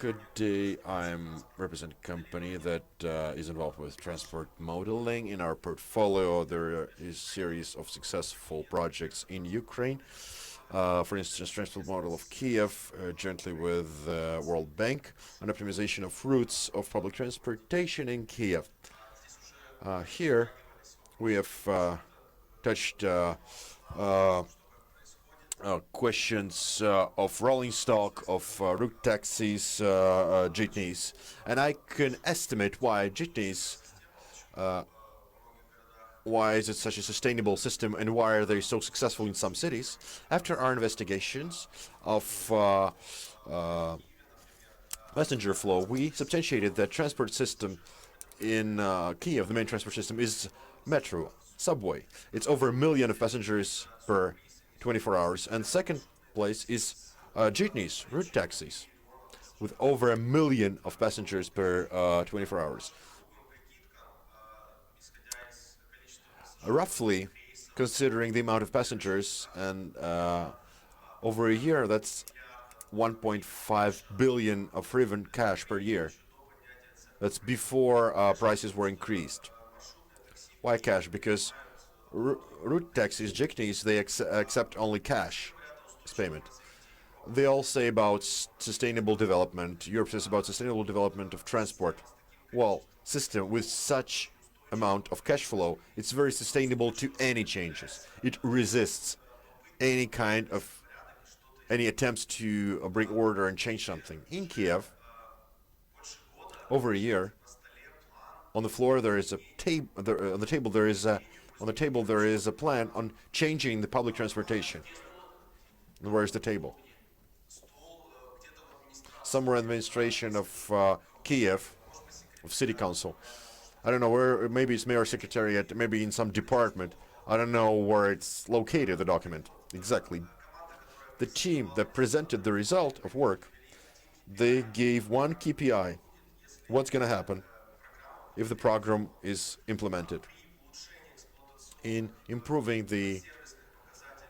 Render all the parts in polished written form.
Good day. I'm representing a company that is involved with transport modeling. In our portfolio, there is a series of successful projects in Ukraine. For instance, transport model of Kiev, jointly with World Bank, an optimization of routes of public transportation in Kiev. Here, we have touched questions of rolling stock, of route taxis, jitneys, and I can estimate why jitneys, why is it such a sustainable system, and why are they so successful in some cities. After our investigations of passenger flow, we substantiated that transport system in Kiev, the main transport system, is metro, subway. It's over 1 million of passengers per 24 hours. And second place is jitneys, route taxis, with over 1 million of passengers per 24 hours. Roughly, considering the amount of passengers and over a year, that's 1.5 billion of hryvnia cash per year. That's before prices were increased. Why cash? Because route taxis, jitneys, they accept only cash as payment. They all say about sustainable development. Europe says about sustainable development of transport. Well, system with such amount of cash flow, it's very sustainable to any changes. It resists any kind of any attempts to bring order and change something. In Kiev, over a year, on the floor there is a table. On the table there is a plan on changing the public transportation. And where's the table? Somewhere in the administration of Kiev, of city council. I don't know where. Maybe it's mayor secretariat. Maybe in some department. I don't know where it's located. The document exactly. The team that presented the result of work, they gave one KPI. What's going to happen if the program is implemented in improving the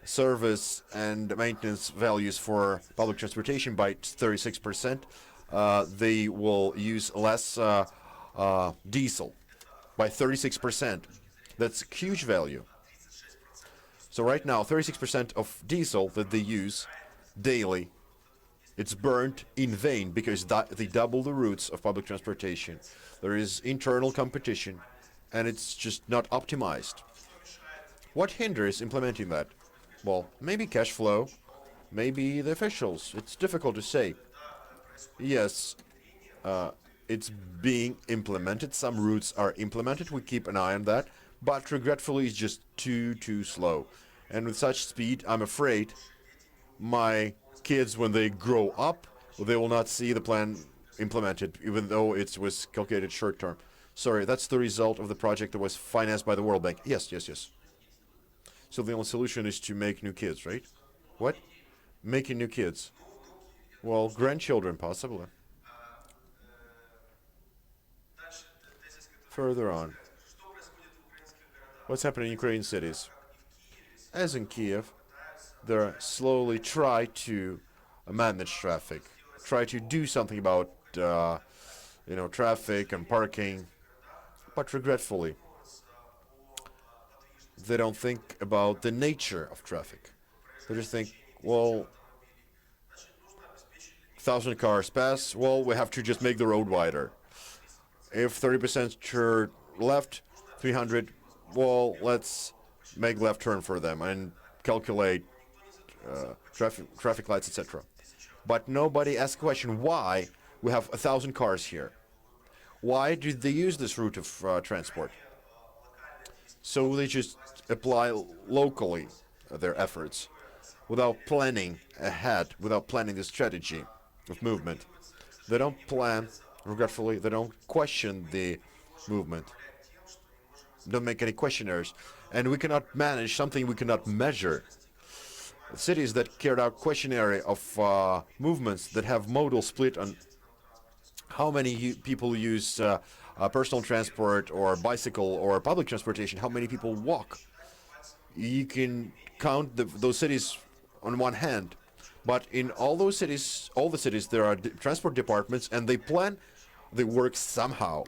service and maintenance values for public transportation by 36%. They will use less diesel by 36%. That's a huge value. So right now, 36% of diesel that they use daily, it's burnt in vain because they double the routes of public transportation. There is internal competition, and it's just not optimized. What hinders implementing that? Well, maybe cash flow, maybe the officials. It's difficult to say. Yes, it's being implemented. Some routes are implemented. We keep an eye on that. But regretfully, it's just too slow. And with such speed, I'm afraid my kids, when they grow up, they will not see the plan implemented, even though it was calculated short term. Sorry, that's the result of the project that was financed by the World Bank. Yes. So the only solution is to make new kids, right? What? Making new kids. Well, grandchildren, possibly. Further on. What's happening in Ukrainian cities? As in Kiev, they slowly try to manage traffic, try to do something about traffic and parking, but regretfully, they don't think about the nature of traffic. They just think, well, 1,000 cars pass, well, we have to just make the road wider. If 30% turn left, 300, well, let's make left turn for them and calculate traffic lights, etc. But nobody asks the question, why we have 1,000 cars here? Why do they use this route of transport? So they just apply locally their efforts without planning ahead, without planning the strategy of movement. They don't plan, regretfully, they don't question the movement, don't make any questionnaires. And we cannot manage something we cannot measure. Cities that carried out questionnaire of movements that have modal split on how many people use personal transport or bicycle or public transportation, how many people walk. You can count those cities on one hand. But in all those cities, all the cities, there are transport departments, and they work somehow.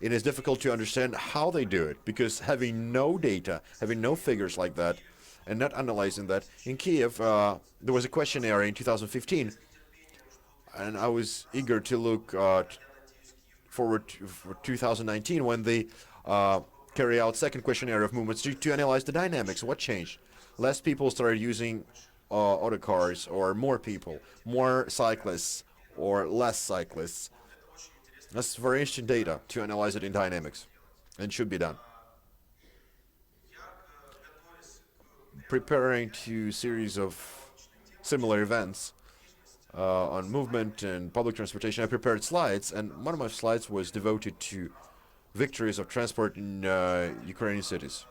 It is difficult to understand how they do it because having no data, having no figures like that, and not analyzing that. In Kiev, there was a questionnaire in 2015, and I was eager to look forward to for 2019 when they carry out second questionnaire of movements to analyze the dynamics. What changed? Less people started using auto cars, or more people, more cyclists, or less cyclists. That's very interesting data to analyze it in dynamics, and should be done. Preparing to series of similar events on movement and public transportation, I prepared slides, and one of my slides was devoted to victories of transport in Ukrainian cities.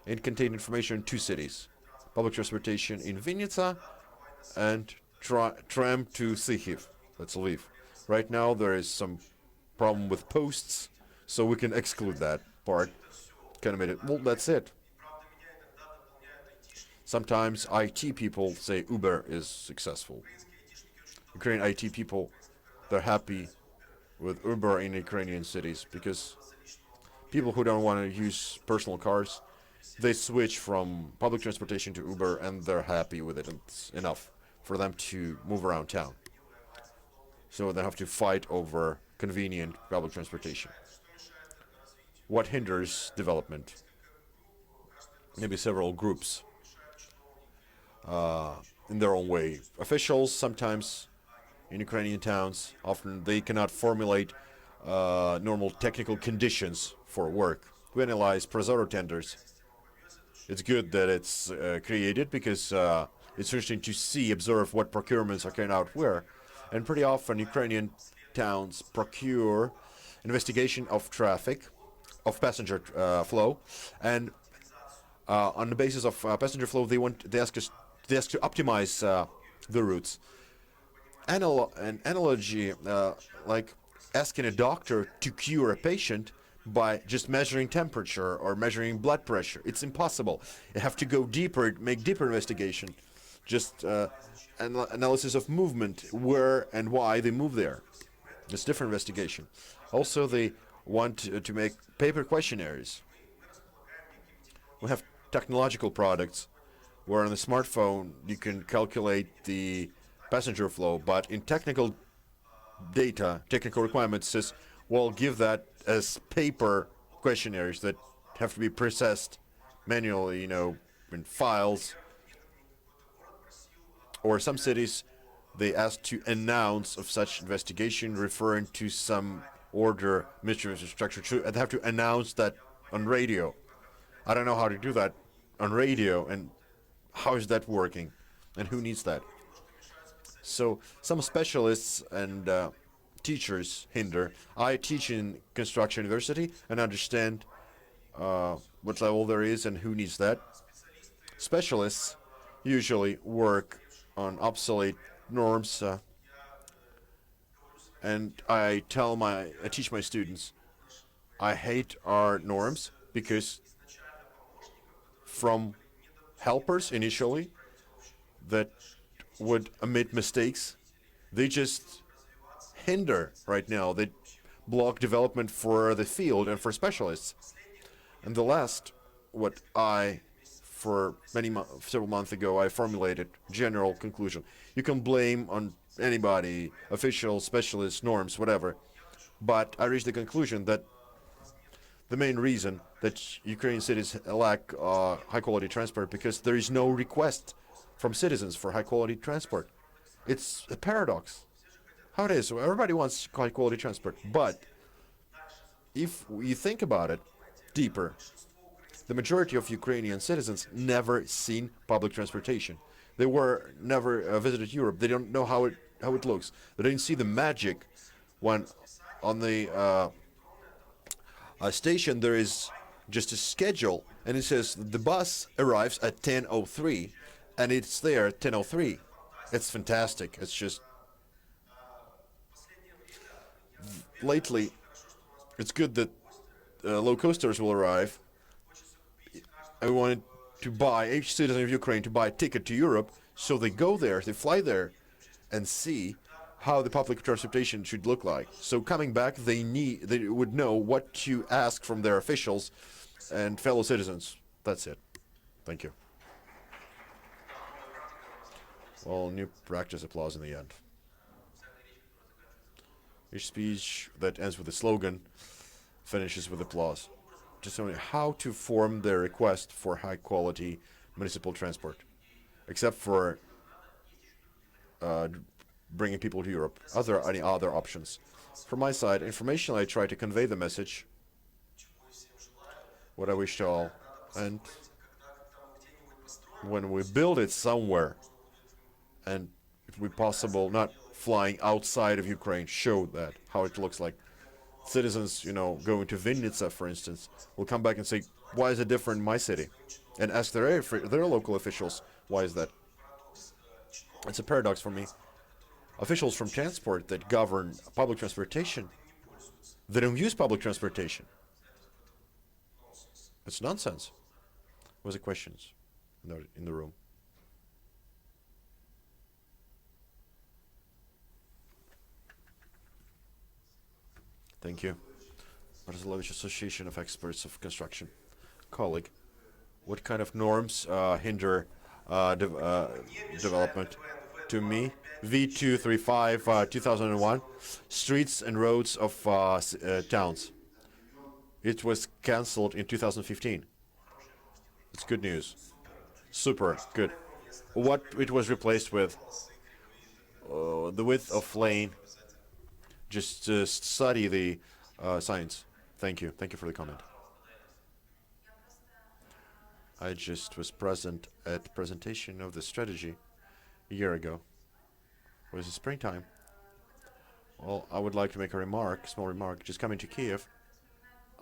It contained information in two cities: public transportation in Vinnytsia and tram to Sikhiv. That's Lviv. Right now there is some problem with posts, so we can exclude that part. Kind of made it. Well, that's it. Sometimes IT people say Uber is successful. Ukrainian IT people, they're happy with Uber in Ukrainian cities because people who don't want to use personal cars, they switch from public transportation to Uber and they're happy with it. It's enough for them to move around town. So they have to fight over convenient public transportation. What hinders development? Maybe several groups in their own way. Officials sometimes in Ukrainian towns, often they cannot formulate normal technical conditions for work. We analyze Prozoro tenders. It's good that it's created because it's interesting to see, observe what procurements are carried out where. And pretty often Ukrainian towns procure investigation of traffic, of passenger flow, and on the basis of passenger flow, they ask to optimize the routes. An analogy like asking a doctor to cure a patient by just measuring temperature or measuring blood pressure. It's impossible. You have to go deeper, make deeper investigation. Just analysis of movement, where and why they move there. It's different investigation. Also, they want to make paper questionnaires. We have technological products where on the smartphone you can calculate the passenger flow, but in technical data, technical requirements says, well, give that as paper questionnaires that have to be processed manually, in files. Or some cities, they ask to announce of such investigation, referring to some order, administrative structure. They have to announce that on radio. I don't know how to do that on radio, and how is that working, and who needs that? So some specialists and teachers hinder. I teach in construction university and understand what level there is and who needs that. Specialists usually work on obsolete norms, and I teach my students, I hate our norms because from helpers initially that would omit mistakes, they just hinder right now. They block development for the field and for specialists. And the last, what for several months ago, I formulated general conclusion. You can blame on anybody, official, specialists, norms, whatever. But I reached the conclusion that the main reason that Ukrainian cities lack high-quality transport because there is no request from citizens for high-quality transport. It's a paradox. How it is, everybody wants high-quality transport, but if you think about it deeper, the majority of Ukrainian citizens never seen public transportation. They were never visited Europe. They don't know how it looks. They didn't see the magic when on the station there is just a schedule, and it says the bus arrives at 10:03, and it's there at 10:03. It's fantastic. It's just lately, it's good that low coasters will arrive. I wanted to buy each citizen of Ukraine to buy a ticket to Europe So they go there, they fly there, and see how the public transportation should look like. So coming back, they would know what to ask from their officials and fellow citizens. That's it. Thank you. Well, new practice applause in the end. Each speech that ends with a slogan finishes with applause. Just only how to form their request for high quality municipal transport, except for bringing people to Europe. Any other options? From my side, informationally, I try to convey the message, what I wish to all, and when we build it somewhere, and if we possible, not flying outside of Ukraine, show that how it looks like. Citizens, going to Vinnytsia, for instance, will come back and say, "Why is it different in my city?" And ask their local officials, "Why is that?" It's a paradox for me. Officials from transport that govern public transportation, they don't use public transportation. It's nonsense. Was the questions in the room? Thank you. Barzelovich Association of Experts of Construction. Colleague, what kind of norms hinder development? To me, V235 2001, streets and roads of towns. It was cancelled in 2015. It's good news. Super, good. What it was replaced with? The width of lane. Just study the science. Thank you. Thank you for the comment. I just was present at the presentation of the strategy a year ago. It was springtime. Well, I would like to make a small remark. Just coming to Kiev,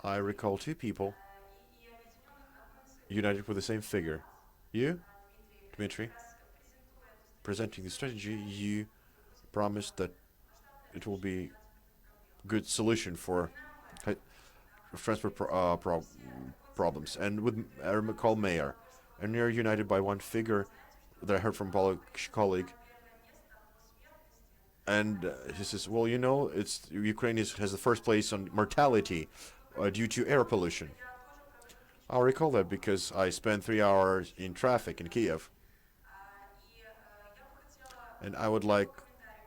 I recall two people united with the same figure. You, Dmitry, presenting the strategy, you promised that it will be good solution for transport problems. And with I recall Mayor, and you're united by one figure that I heard from Polish colleague. And he says, well, it's Ukraine has the first place on mortality due to air pollution. I recall that because I spent 3 hours in traffic in Kiev. And I would like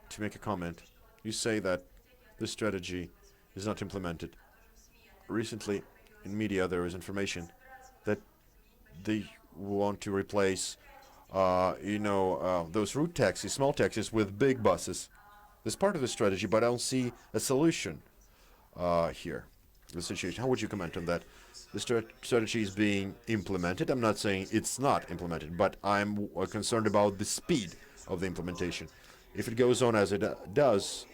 to make a comment. You say that this strategy is not implemented. Recently, in media, there was information that they want to replace, those route taxis, small taxis, with big buses. That's part of the strategy, but I don't see a solution here. The situation. How would you comment on that? The strategy is being implemented. I'm not saying it's not implemented, but I'm concerned about the speed of the implementation. If it goes on as it does,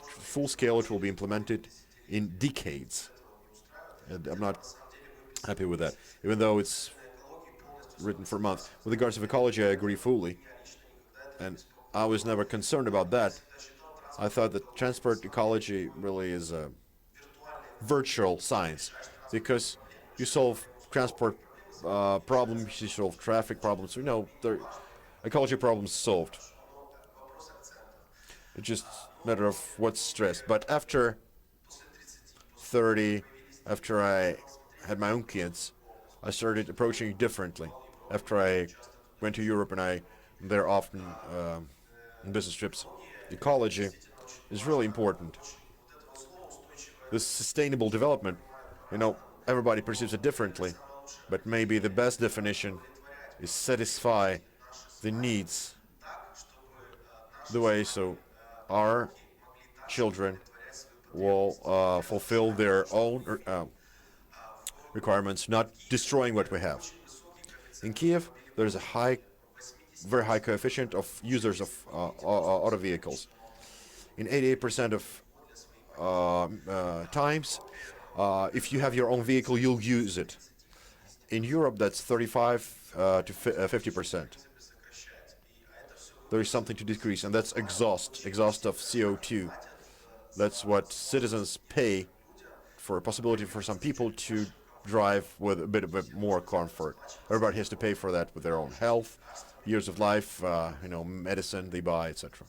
full scale, it will be implemented in decades. And I'm not happy with that, even though it's written for months. With regards to ecology, I agree fully, and I was never concerned about that. I thought that transport ecology really is a virtual science, because you solve transport problems, you solve traffic problems. The ecology problems solved. It's just a matter of what's stressed. But after 30, after I had my own kids, I started approaching it differently. After I went to Europe and I'm there often on business trips, ecology is really important. This sustainable development, everybody perceives it differently, but maybe the best definition is satisfy the needs the way so our children will fulfill their own requirements, not destroying what we have. In Kiev, there's a very high coefficient of users of auto vehicles. In 88% of times, if you have your own vehicle, you'll use it. In Europe, that's 35 to 50%. There is something to decrease, and that's exhaust of CO2. That's what citizens pay for a possibility for some people to drive with a bit more comfort. Everybody has to pay for that with their own health, years of life, medicine they buy, etc.